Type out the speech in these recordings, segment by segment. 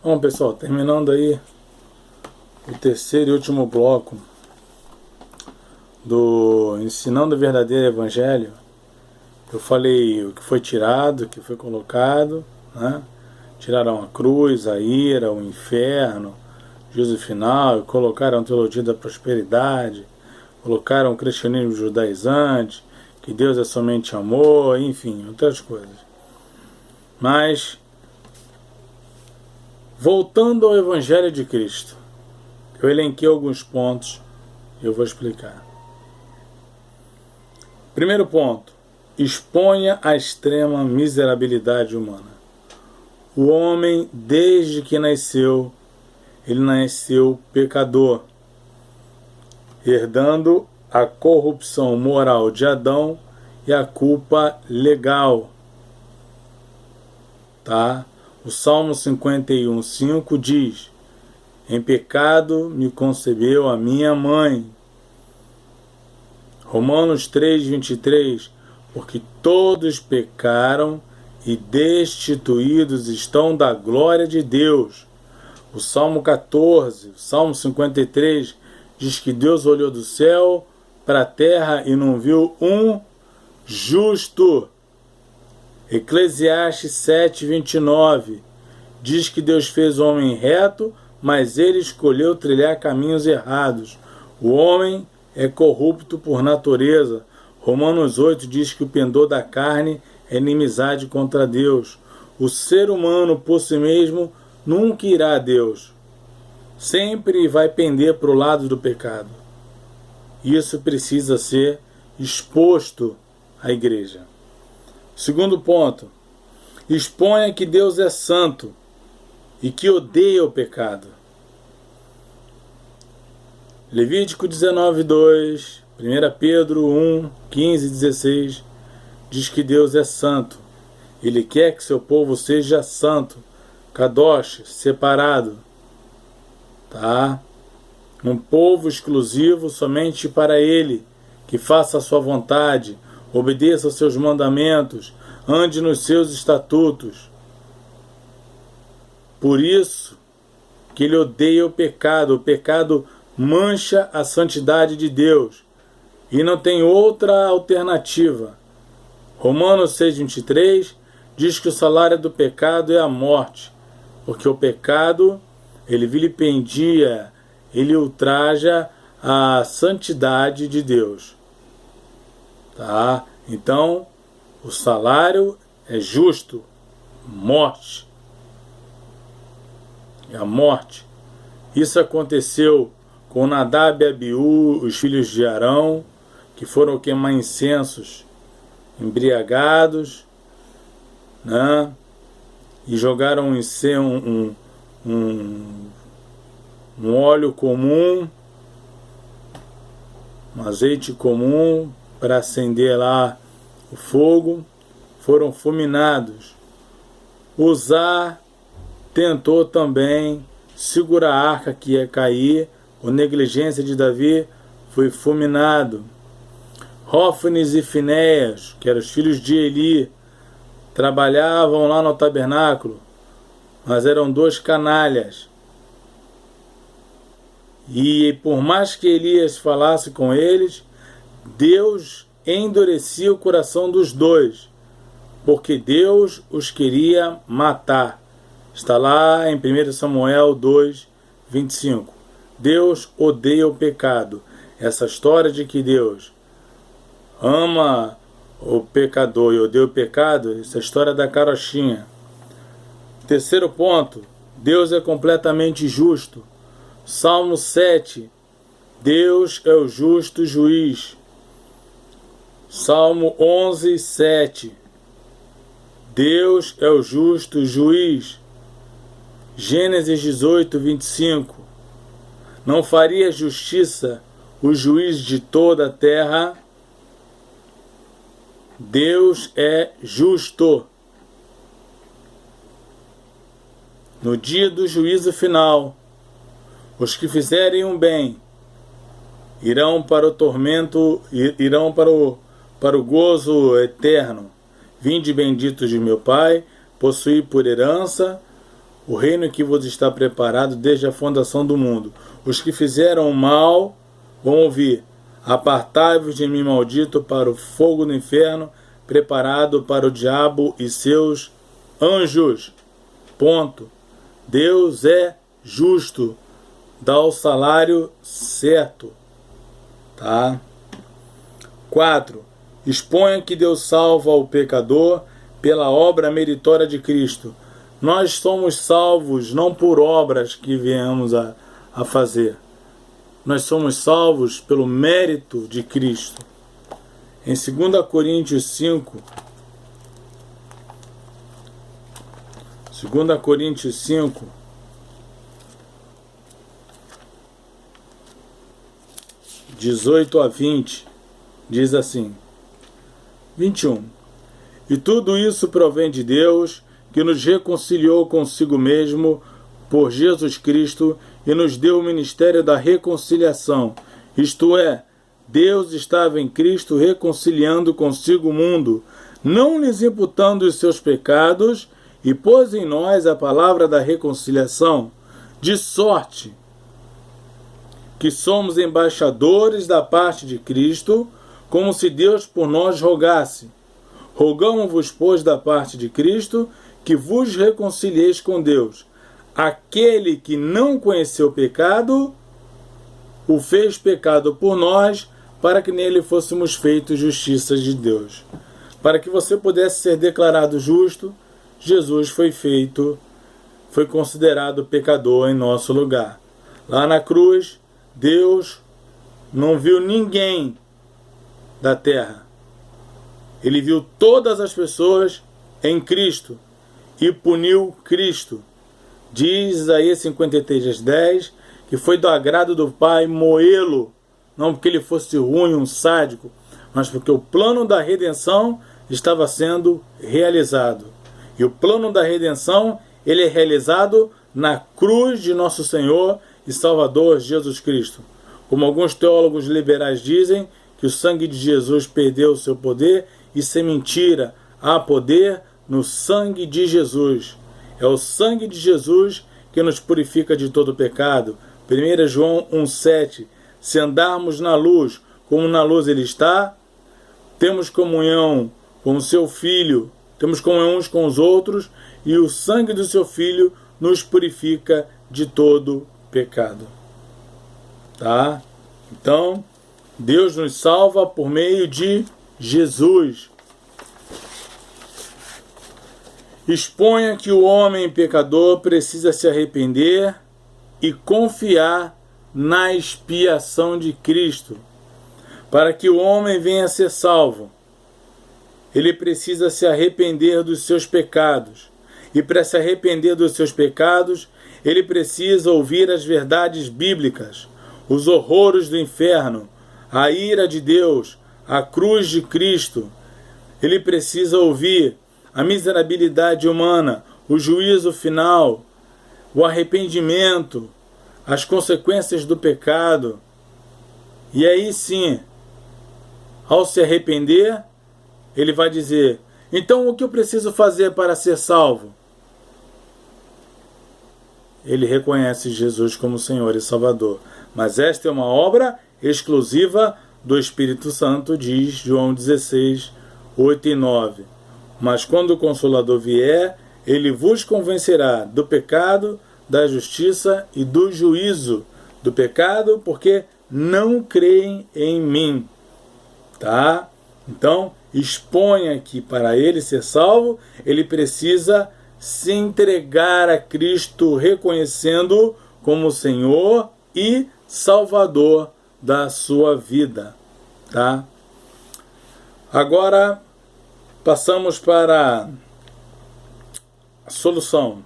Bom, pessoal, terminando aí o terceiro e último bloco do Ensinando o Verdadeiro Evangelho. Eu falei o que foi tirado, o que foi colocado, né? Tiraram a cruz, a ira, o inferno, o juízo final, colocaram a teologia da prosperidade, colocaram o cristianismo judaizante, que Deus é somente amor, enfim, outras coisas. Mas, voltando ao Evangelho de Cristo, eu elenquei alguns pontos e eu vou explicar. Primeiro ponto: exponha a extrema miserabilidade humana. O homem, desde que nasceu, ele nasceu pecador, herdando a corrupção moral de Adão e a culpa legal. Tá? O Salmo 51:5 diz: em pecado me concebeu a minha mãe. Romanos 3:23, porque todos pecaram e destituídos estão da glória de Deus. O Salmo 14, o Salmo 53, diz que Deus olhou do céu para a terra e não viu um justo. Eclesiastes 7:29, diz que Deus fez o homem reto, mas ele escolheu trilhar caminhos errados. O homem é corrupto por natureza. Romanos 8 diz que o pendor da carne é inimizade contra Deus. O ser humano, por si mesmo, nunca irá a Deus. Sempre vai pender para o lado do pecado. Isso precisa ser exposto à igreja. Segundo ponto: exponha que Deus é santo e que odeia o pecado. Levítico 19:2, 1 Pedro 1:15-16 diz que Deus é santo. Ele quer que seu povo seja santo, kadosh, separado, tá? Um povo exclusivo somente para Ele, que faça a sua vontade, obedeça aos seus mandamentos, ande nos seus estatutos. Por isso que Ele odeia o pecado mancha a santidade de Deus e não tem outra alternativa. Romanos 6:23 diz que o salário do pecado é a morte, porque o pecado, ele vilipendia, ele ultraja a santidade de Deus. Tá? Então, o salário é justo, morte. É a morte. Isso aconteceu com Nadab e Abiú, os filhos de Arão, que foram queimar incensos embriagados, né? E jogaram um óleo comum, um azeite comum para acender lá o fogo, foram fulminados. Uzá tentou também segurar a arca que ia cair, por negligência de Davi, foi fulminado. Hófines e Finéias, que eram os filhos de Eli, trabalhavam lá no tabernáculo, mas eram dois canalhas. E por mais que Elias falasse com eles, Deus endurecia o coração dos dois, porque Deus os queria matar. Está lá em 1 Samuel 2:25. Deus odeia o pecado. Essa história de que Deus ama o pecador e odeia o pecado, essa história da carochinha. Terceiro ponto: Deus é completamente justo. Salmo 7, Deus é o justo juiz. Salmo 11:7, Deus é o justo juiz. Gênesis 18:25, não faria justiça o juiz de toda a terra? Deus é justo. No dia do juízo final, os que fizerem um bem irão para o tormento, irão para o gozo eterno. Vinde benditos de meu Pai, possuí por herança o reino que vos está preparado desde a fundação do mundo. Os que fizeram o mal vão ouvir: apartai-vos de mim, maldito, para o fogo do inferno, preparado para o diabo e seus anjos. Ponto. Deus é justo, dá o salário certo. Tá? 4. Exponha que Deus salva o pecador pela obra meritória de Cristo. Nós somos salvos não por obras que viemos a fazer. Nós somos salvos pelo mérito de Cristo. Em 2 Coríntios 5, 2 Coríntios 5, (18 a 20), diz assim, 21. E tudo isso provém de Deus, que nos reconciliou consigo mesmo por Jesus Cristo e nos deu o ministério da reconciliação. Isto é, Deus estava em Cristo reconciliando consigo o mundo, não lhes imputando os seus pecados, e pôs em nós a palavra da reconciliação, de sorte que somos embaixadores da parte de Cristo, como se Deus por nós rogasse. Rogamo-vos, pois, da parte de Cristo, que vos reconcilieis com Deus. Aquele que não conheceu o pecado, o fez pecado por nós, para que nele fôssemos feitos justiça de Deus. Para que você pudesse ser declarado justo, Jesus foi considerado pecador em nosso lugar. Lá na cruz, Deus não viu ninguém da terra. Ele viu todas as pessoas em Cristo e puniu Cristo. Diz Isaías 53:10 que foi do agrado do Pai moê-lo, não porque ele fosse ruim, um sádico, mas porque o plano da redenção estava sendo realizado. E o plano da redenção, ele é realizado na cruz de nosso Senhor e Salvador Jesus Cristo. Como alguns teólogos liberais dizem, que o sangue de Jesus perdeu o seu poder, isso é mentira. Há poder no sangue de Jesus. É o sangue de Jesus que nos purifica de todo pecado. 1 João 1,7. Se andarmos na luz, como na luz ele está, temos comunhão com o seu Filho, temos comunhão uns com os outros, e o sangue do seu Filho nos purifica de todo pecado. Tá? Então, Deus nos salva por meio de Jesus. Exponha que o homem pecador precisa se arrepender e confiar na expiação de Cristo. Para que o homem venha a ser salvo, ele precisa se arrepender dos seus pecados. E para se arrepender dos seus pecados, ele precisa ouvir as verdades bíblicas, os horrores do inferno, a ira de Deus, a cruz de Cristo. Ele precisa ouvir a miserabilidade humana, o juízo final, o arrependimento, as consequências do pecado. E aí sim, ao se arrepender, ele vai dizer: então o que eu preciso fazer para ser salvo? Ele reconhece Jesus como Senhor e Salvador. Mas esta é uma obra exclusiva do Espírito Santo, diz João 16, 8 e 9. Mas quando o Consolador vier, ele vos convencerá do pecado, da justiça e do juízo. Do pecado, porque não creem em mim. Tá? Então, exponha que para ele ser salvo, ele precisa se entregar a Cristo, reconhecendo como Senhor e Salvador da sua vida. Tá? Agora, passamos para a solução.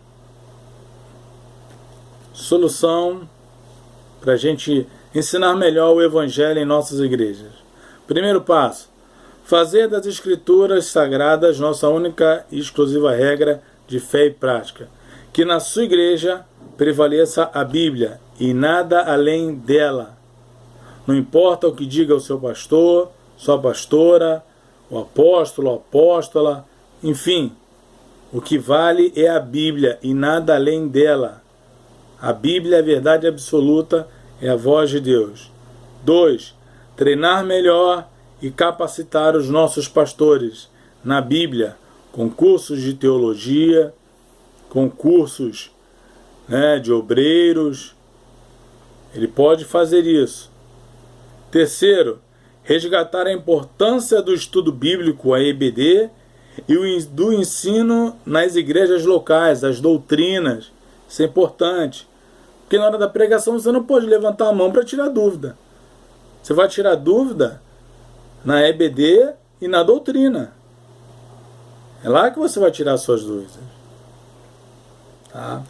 Solução para a gente ensinar melhor o Evangelho em nossas igrejas. Primeiro passo: fazer das Escrituras Sagradas nossa única e exclusiva regra de fé e prática. Que na sua igreja prevaleça a Bíblia e nada além dela. Não importa o que diga o seu pastor, sua pastora, o apóstolo, a apóstola, enfim, O que vale é a Bíblia e nada além dela. A Bíblia é a verdade absoluta, é a voz de Deus. 2. Treinar melhor e capacitar os nossos pastores na Bíblia, com cursos de teologia, com cursos de obreiros. Ele pode fazer isso. 3. Resgatar a importância do estudo bíblico, a EBD, e do ensino nas igrejas locais, as doutrinas. Isso é importante. Porque na hora da pregação você não pode levantar a mão para tirar dúvida. Você vai tirar dúvida na EBD e na doutrina. É lá que você vai tirar suas dúvidas. Tá?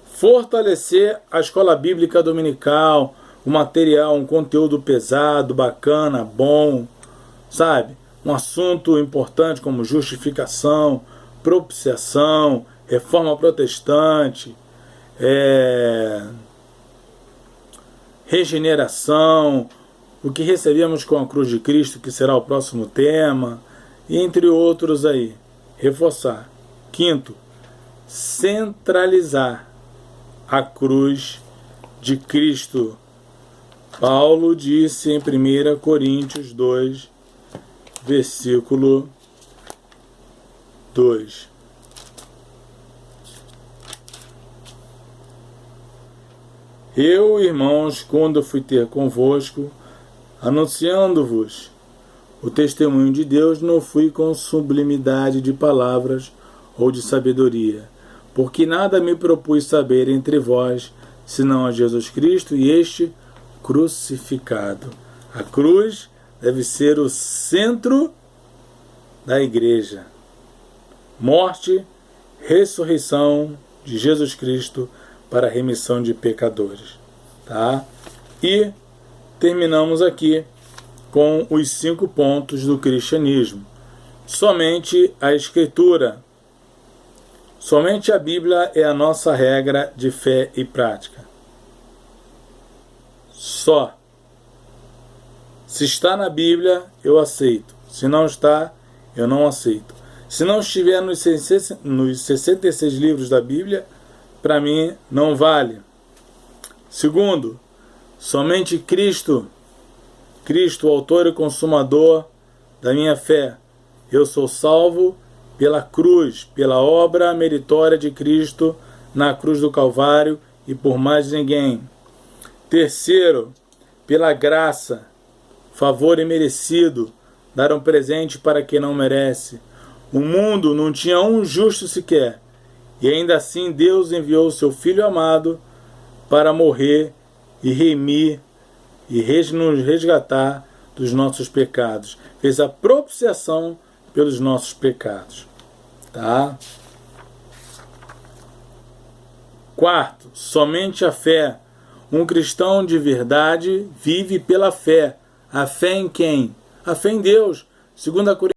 Fortalecer a escola bíblica dominical, o material, um conteúdo pesado, bacana, bom, sabe? Um assunto importante como justificação, propiciação, reforma protestante, regeneração, o que recebemos com a cruz de Cristo, que será o próximo tema, e entre outros aí. Reforçar. 5. Centralizar a cruz de Cristo. Paulo disse em 1 Coríntios 2, versículo 2. Eu, irmãos, quando fui ter convosco, anunciando-vos o testemunho de Deus, não fui com sublimidade de palavras ou de sabedoria, porque nada me propus saber entre vós, senão a Jesus Cristo e este crucificado. A cruz deve ser o centro da igreja. Morte, ressurreição de Jesus Cristo para a remissão de pecadores. Tá? E terminamos aqui com os 5 pontos do cristianismo. Somente a Escritura, somente a Bíblia é a nossa regra de fé e prática. Só. Se está na Bíblia, eu aceito. Se não está, eu não aceito. Se não estiver nos 66 livros da Bíblia, para mim não vale. Segundo, somente Cristo, o autor e consumador da minha fé. Eu sou salvo pela cruz, pela obra meritória de Cristo na cruz do Calvário e por mais ninguém. Terceiro, pela graça, favor imerecido, dar um presente para quem não merece. O mundo não tinha um justo sequer, e ainda assim Deus enviou o seu Filho amado para morrer e remir e nos resgatar dos nossos pecados. Fez a propiciação pelos nossos pecados. Tá? Quarto, somente a fé. Um cristão de verdade vive pela fé. A fé em quem? A fé em Deus. 2 Coríntios